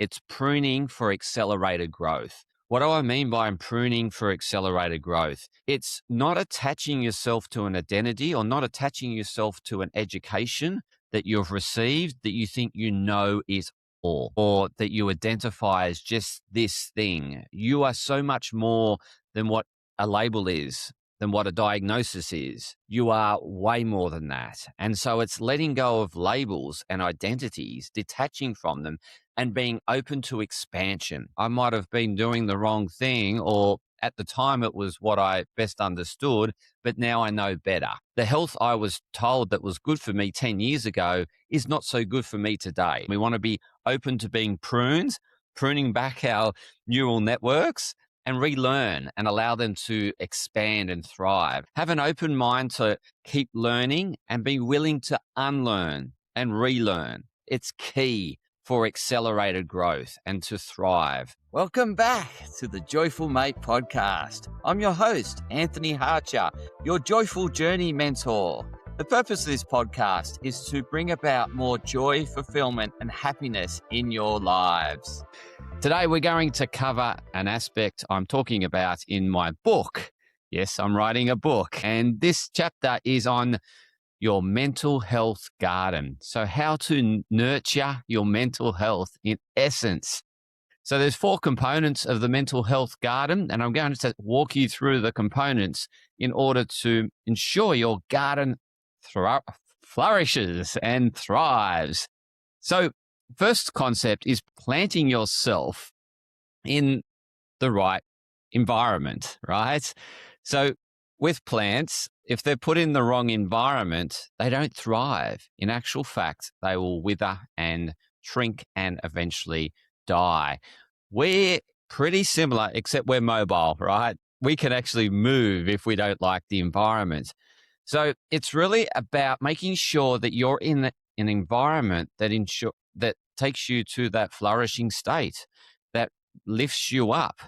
It's pruning for accelerated growth. What do I mean by pruning for accelerated growth? It's not attaching yourself to an identity or not attaching yourself to an education that you've received that you think you know is all, or that you identify as just this thing. You are so much more than what a label is, than what a diagnosis is. You are way more than that. And so it's letting go of labels and identities, detaching from them and being open to expansion. I might have been doing the wrong thing, or at the time it was what I best understood, but now I know better. The health I was told that was good for me 10 years ago is not so good for me today. We want to be open to being pruned, pruning back our neural networks and relearn and allow them to expand and thrive. Have an open mind to keep learning and be willing to unlearn and relearn. It's key for accelerated growth and to thrive. Welcome back to the Joyful Mate podcast. I'm your host, Anthony Harcher, your Joyful Journey mentor. The purpose of this podcast is to bring about more joy, fulfillment, and happiness in your lives. Today, we're going to cover an aspect I'm talking about in my book. Yes, I'm writing a book, and this chapter is on your mental health garden. So how to nurture your mental health in essence. So there's 4 components of the mental health garden, and I'm going to walk you through the components in order to ensure your garden flourishes and thrives. So first concept is planting yourself in the right environment, right? So with plants, if they're put in the wrong environment, they don't thrive. In actual fact, they will wither and shrink and eventually die. We're pretty similar, except we're mobile, right? We can actually move if we don't like the environment. So it's really about making sure that you're in an environment that takes you to that flourishing state, that lifts you up,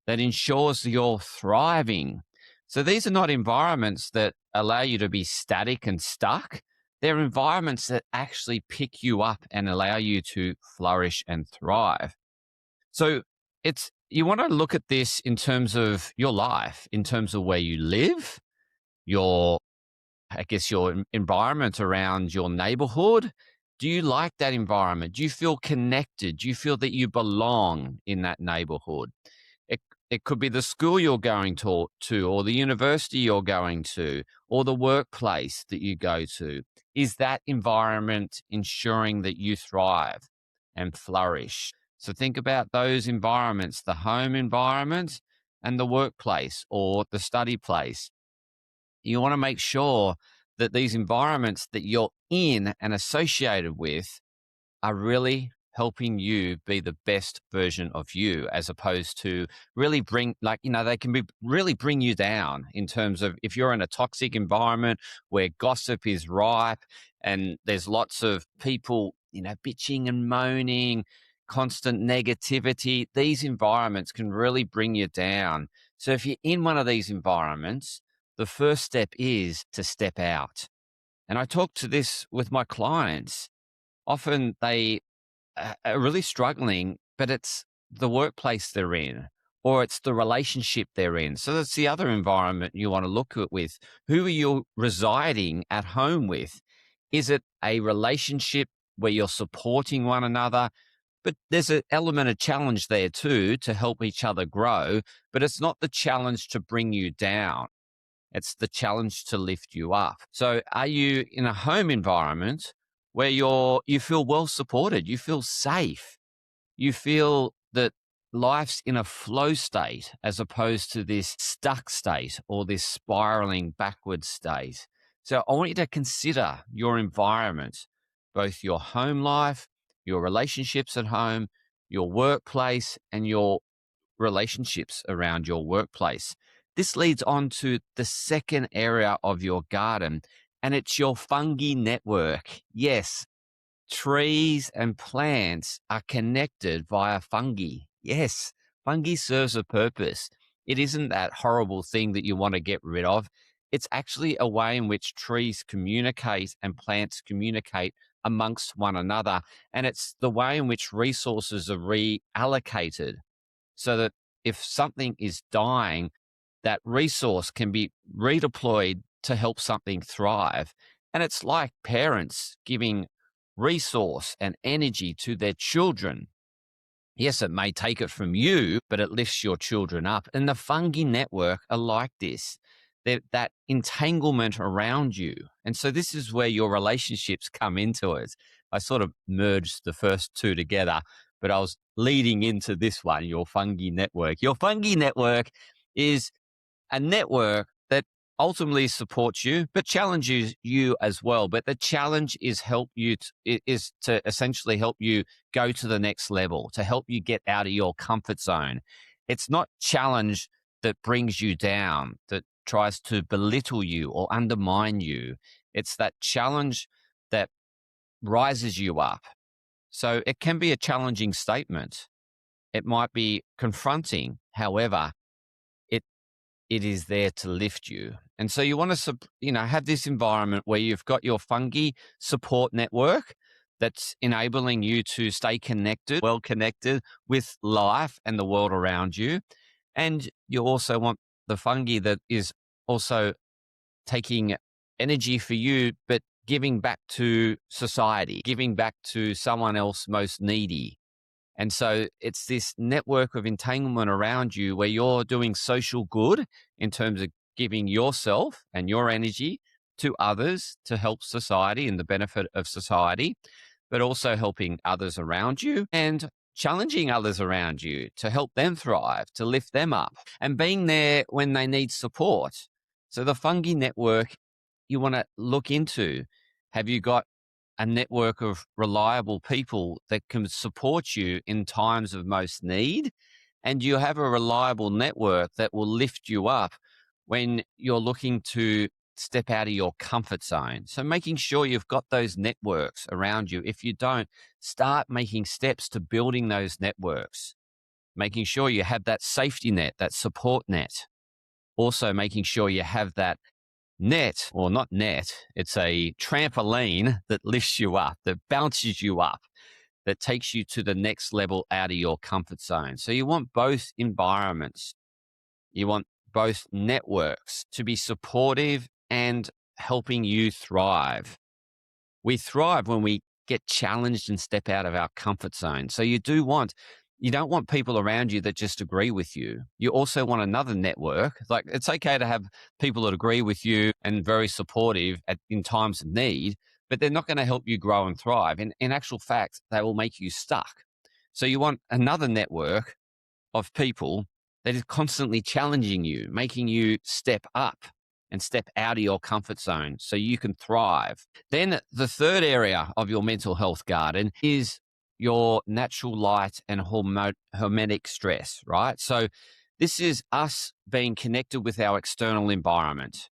that ensures you're thriving. So these are not environments that allow you to be static and stuck. They're environments that actually pick you up and allow you to flourish and thrive. So you want to look at this in terms of your life, in terms of where you live, your environment around your neighborhood. Do you like that environment? Do you feel connected? Do you feel that you belong in that neighborhood? It could be the school you're going to, or the university you're going to, or the workplace that you go to. Is that environment ensuring that you thrive and flourish? So think about those environments, the home environment and the workplace or the study place. You want to make sure that these environments that you're in and associated with are really helping you be the best version of you, as opposed to really they can really bring you down in terms of if you're in a toxic environment where gossip is ripe and there's lots of people, bitching and moaning, constant negativity. These environments can really bring you down. So if you're in one of these environments, the first step is to step out. And I talk to this with my clients. Often they are really struggling, but it's the workplace they're in, or it's the relationship they're in. So that's the other environment you want to look at with. Who are you residing at home with? Is it a relationship where you're supporting one another? But there's an element of challenge there too, to help each other grow, but it's not the challenge to bring you down. It's the challenge to lift you up. So are you in a home environment where you feel well supported, you feel safe, you feel that life's in a flow state as opposed to this stuck state or this spiraling backward state? So I want you to consider your environment, both your home life, your relationships at home, your workplace, and your relationships around your workplace. This leads on to the second area of your garden, and it's your fungi network. Yes, trees and plants are connected via fungi. Yes, fungi serves a purpose. It isn't that horrible thing that you want to get rid of. It's actually a way in which trees communicate and plants communicate amongst one another. And it's the way in which resources are reallocated so that if something is dying, that resource can be redeployed to help something thrive. And it's like parents giving resource and energy to their children. Yes, it may take it from you, but it lifts your children up. And the fungi network are like this. They're that entanglement around you. And so this is where your relationships come into it. I sort of merged the first two together, but I was leading into this one, your fungi network. Your fungi network is a network that ultimately supports you, but challenges you as well. But the challenge is is to essentially help you go to the next level, to help you get out of your comfort zone. It's not challenge that brings you down, that tries to belittle you or undermine you. It's that challenge that rises you up. So it can be a challenging statement. It might be confronting. However, it is there to lift you. And so you want to, have this environment where you've got your fungi support network that's enabling you to stay connected, well connected with life and the world around you. And you also want the fungi that is also taking energy for you, but giving back to society, giving back to someone else most needy. And so it's this network of entanglement around you where you're doing social good in terms of giving yourself and your energy to others to help society and the benefit of society, but also helping others around you and challenging others around you to help them thrive, to lift them up, and being there when they need support. So the fungi network you want to look into. Have you got a network of reliable people that can support you in times of most need? And you have a reliable network that will lift you up when you're looking to step out of your comfort zone. So making sure you've got those networks around you. If you don't, start making steps to building those networks, making sure you have that safety net, that support net. Also making sure you have that net, or not net, it's a trampoline that lifts you up, that bounces you up, that takes you to the next level out of your comfort zone. So you want both environments. You want both networks to be supportive and helping you thrive. We thrive when we get challenged and step out of our comfort zone. So you don't want people around you that just agree with you. You also want another network. Like, it's okay to have people that agree with you and very supportive in times of need, but they're not going to help you grow and thrive. In actual fact, they will make you stuck. So you want another network of people that is constantly challenging you, making you step up and step out of your comfort zone so you can thrive. Then the third area of your mental health garden is your natural light and hormetic stress, right? So this is us being connected with our external environment.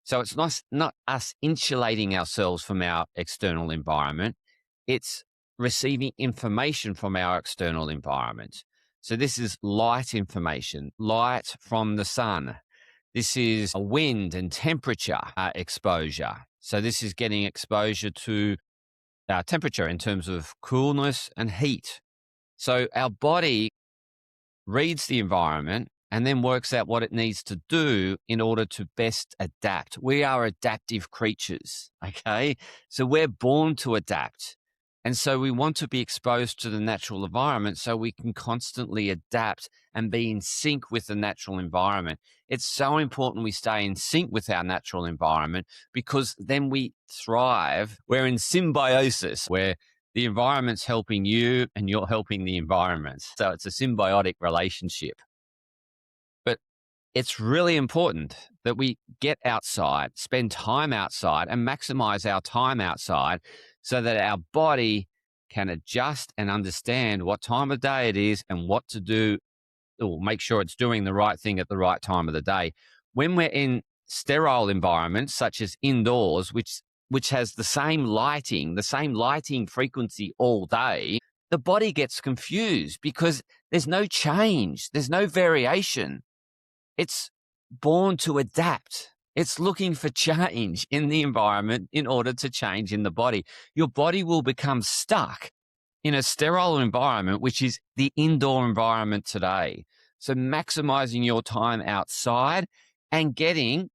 So it's not us insulating ourselves from our external environment. It's receiving information from our external environment. So this is light information, light from the sun. This is a wind and temperature exposure. So this is getting exposure to temperature in terms of coolness and heat. So our body reads the environment and then works out what it needs to do in order to best adapt. We are adaptive creatures, okay? So we're born to adapt. And so we want to be exposed to the natural environment so we can constantly adapt and be in sync with the natural environment. It's so important we stay in sync with our natural environment because then we thrive. We're in symbiosis where the environment's helping you and you're helping the environment. So it's a symbiotic relationship. But it's really important that we get outside, spend time outside and maximize our time outside so that our body can adjust and understand what time of day it is and what to do, or make sure it's doing the right thing at the right time of the day. When we're in sterile environments, such as indoors, which has the same lighting frequency all day, the body gets confused because there's no change, there's no variation. It's born to adapt. It's looking for change in the environment in order to change in the body. Your body will become stuck in a sterile environment, which is the indoor environment today. So maximizing your time outside and getting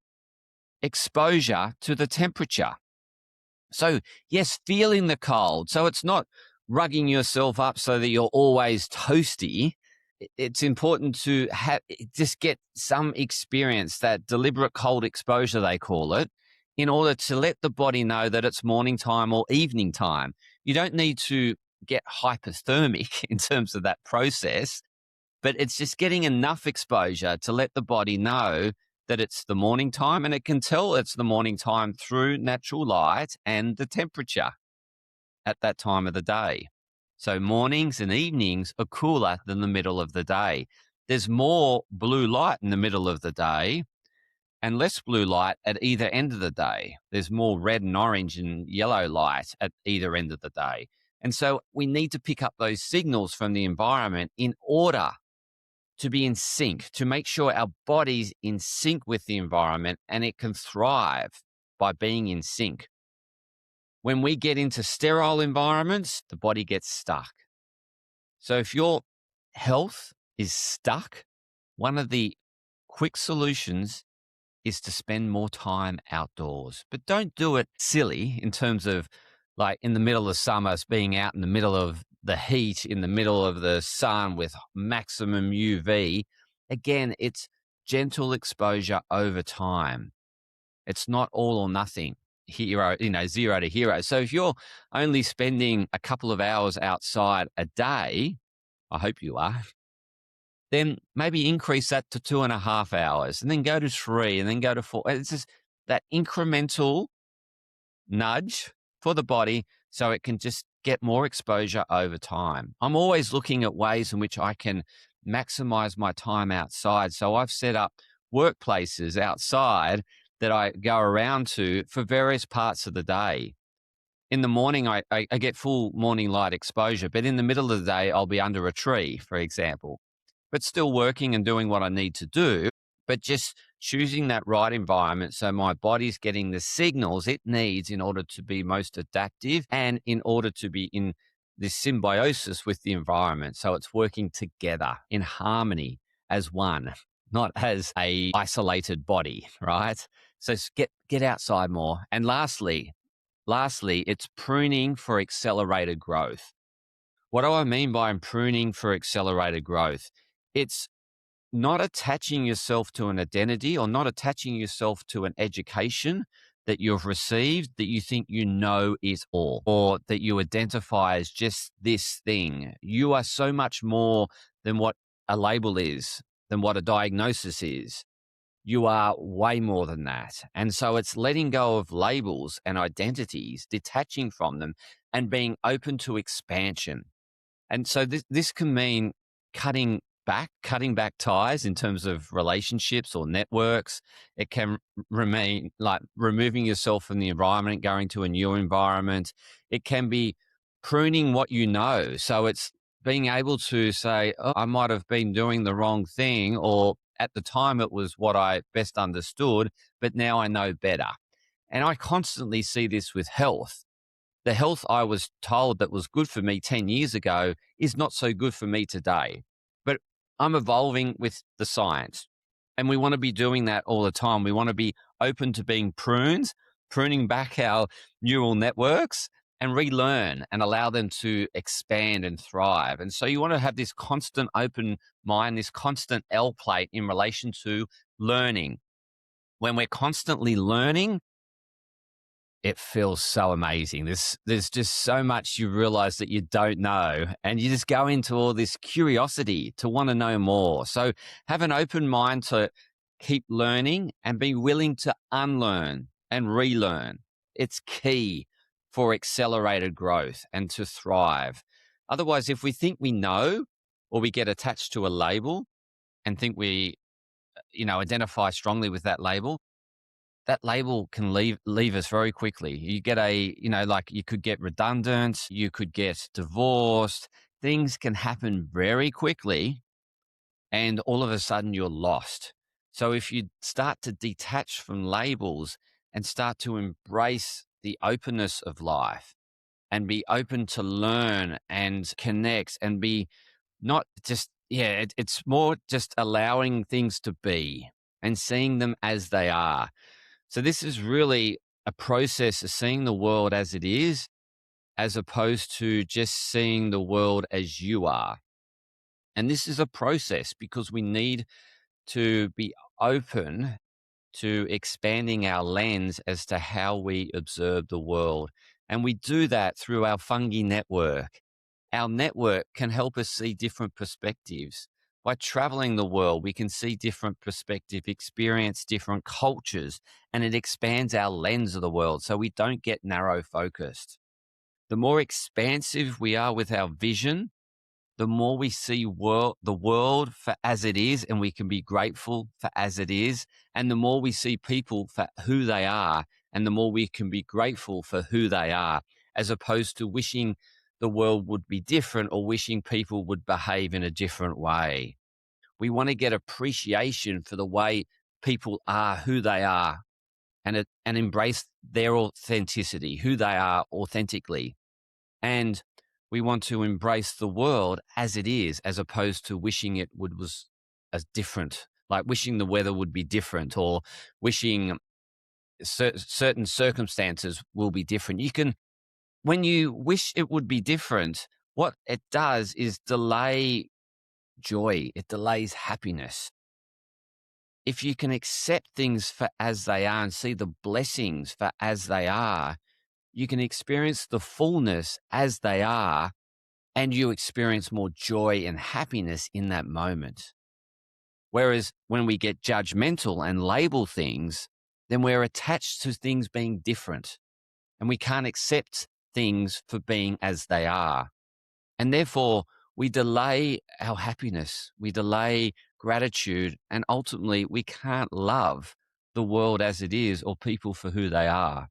exposure to the temperature. So yes, feeling the cold. So it's not rugging yourself up so that you're always toasty. It's important to just get some experience, that deliberate cold exposure, they call it, in order to let the body know that it's morning time or evening time. You don't need to get hypothermic in terms of that process, but it's just getting enough exposure to let the body know that it's the morning time, and it can tell it's the morning time through natural light and the temperature at that time of the day. So mornings and evenings are cooler than the middle of the day. There's more blue light in the middle of the day and less blue light at either end of the day. There's more red and orange and yellow light at either end of the day. And so we need to pick up those signals from the environment in order to be in sync, to make sure our body's in sync with the environment, and it can thrive by being in sync. When we get into sterile environments, the body gets stuck. So if your health is stuck, one of the quick solutions is to spend more time outdoors. But don't do it silly in terms of like in the middle of summer, being out in the middle of the heat, in the middle of the sun with maximum UV. Again, it's gentle exposure over time. It's not all or nothing. Zero to hero. So if you're only spending a couple of hours outside a day, I hope you are, then maybe increase that to 2.5 hours and then go to 3 and then go to 4. It's just that incremental nudge for the body so it can just get more exposure over time. I'm always looking at ways in which I can maximize my time outside. So I've set up workplaces outside that I go around to for various parts of the day. In the morning, I get full morning light exposure, but in the middle of the day, I'll be under a tree, for example, but still working and doing what I need to do, but just choosing that right environment so my body's getting the signals it needs in order to be most adaptive and in order to be in this symbiosis with the environment. So it's working together in harmony as one, not as a isolated body, right? So get outside more. And lastly, it's pruning for accelerated growth. What do I mean by pruning for accelerated growth? It's not attaching yourself to an identity or not attaching yourself to an education that you've received that you think you know is all, or that you identify as just this thing. You are so much more than what a label is, than what a diagnosis is. You are way more than that. And so it's letting go of labels and identities, detaching from them and being open to expansion. And so this can mean cutting back ties in terms of relationships or networks. It can remain like removing yourself from the environment, going to a new environment. It can be pruning what you know. So it's being able to say, oh, I might have been doing the wrong thing, or at the time it was what I best understood, but now I know better. And I constantly see this with health. The health I was told that was good for me 10 years ago is not so good for me today. But I'm evolving with the science. And we want to be doing that all the time. We want to be open to being pruning back our neural networks and relearn and allow them to expand and thrive. And so you want to have this constant open mind, this constant L plate in relation to learning. When we're constantly learning, it feels so amazing. There's just so much you realize that you don't know, and you just go into all this curiosity to want to know more. So have an open mind to keep learning and be willing to unlearn and relearn. It's key for accelerated growth and to thrive. Otherwise, if we think we know, or we get attached to a label and think we, identify strongly with that label can leave us very quickly. You get you could get redundant, you could get divorced. Things can happen very quickly, and all of a sudden you're lost. So if you start to detach from labels and start to embrace the openness of life and be open to learn and connect and be not just, it's more just allowing things to be and seeing them as they are. So this is really a process of seeing the world as it is, as opposed to just seeing the world as you are. And this is a process because we need to be open to expanding our lens as to how we observe the world. And we do that through our fungi network. Our network can help us see different perspectives. By traveling the world, we can see different perspectives, experience different cultures, and it expands our lens of the world so we don't get narrow focused. The more expansive we are with our vision, the more we see the world for as it is, and we can be grateful for as it is, and the more we see people for who they are, and the more we can be grateful for who they are, as opposed to wishing the world would be different or wishing people would behave in a different way. We want to get appreciation for the way people are, who they are, and embrace their authenticity, who they are authentically. And we want to embrace the world as it is, as opposed to wishing it was as different, like wishing the weather would be different or wishing certain circumstances will be different. When you wish it would be different, what it does is delay joy. It delays happiness. If you can accept things for as they are and see the blessings for as they are, you can experience the fullness as they are, and you experience more joy and happiness in that moment. Whereas when we get judgmental and label things, then we're attached to things being different and we can't accept things for being as they are. And therefore, we delay our happiness, we delay gratitude, and ultimately we can't love the world as it is or people for who they are.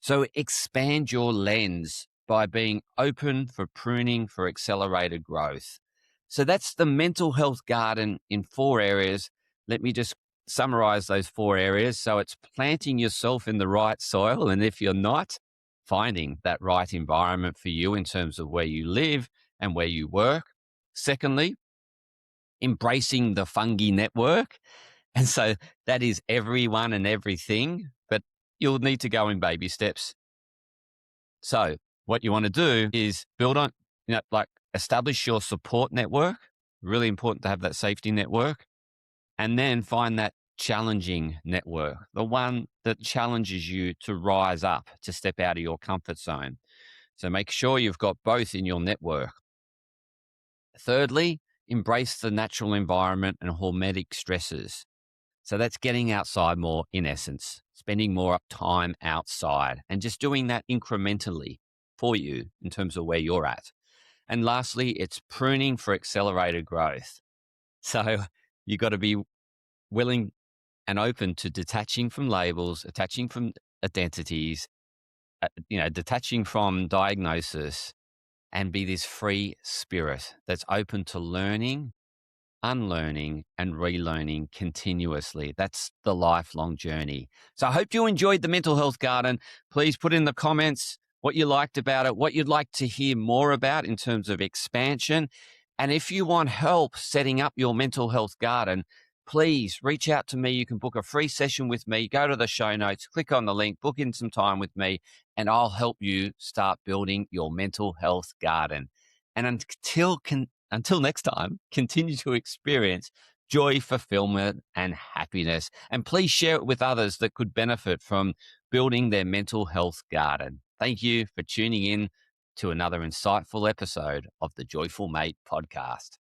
So expand your lens by being open for pruning for accelerated growth. So that's the mental health garden in 4 areas. Let me just summarize those 4 areas. So it's planting yourself in the right soil. And if you're not, finding that right environment for you in terms of where you live and where you work. Secondly, embracing the fungi network. And so that is everyone and everything, but you'll need to go in baby steps. So what you want to do is build on, like establish your support network. Really important to have that safety network. And then find that challenging network, the one that challenges you to rise up, to step out of your comfort zone. So make sure you've got both in your network. Thirdly, embrace the natural environment and hormetic stresses. So that's getting outside more, in essence, spending more time outside and just doing that incrementally for you in terms of where you're at. And lastly, it's pruning for accelerated growth. So you've got to be willing and open to detaching from labels, attaching from identities, detaching from diagnosis, and be this free spirit that's open to learning, unlearning, and relearning continuously. That's the lifelong journey. So I hope you enjoyed the Mental Health Garden. Please put in the comments what you liked about it, what you'd like to hear more about in terms of expansion. And if you want help setting up your mental health garden, please reach out to me. You can book a free session with me. Go to the show notes, click on the link, book in some time with me, and I'll help you start building your mental health garden. And until next time, continue to experience joy, fulfillment, and happiness. And please share it with others that could benefit from building their mental health garden. Thank you for tuning in to another insightful episode of the Joyful Mate podcast.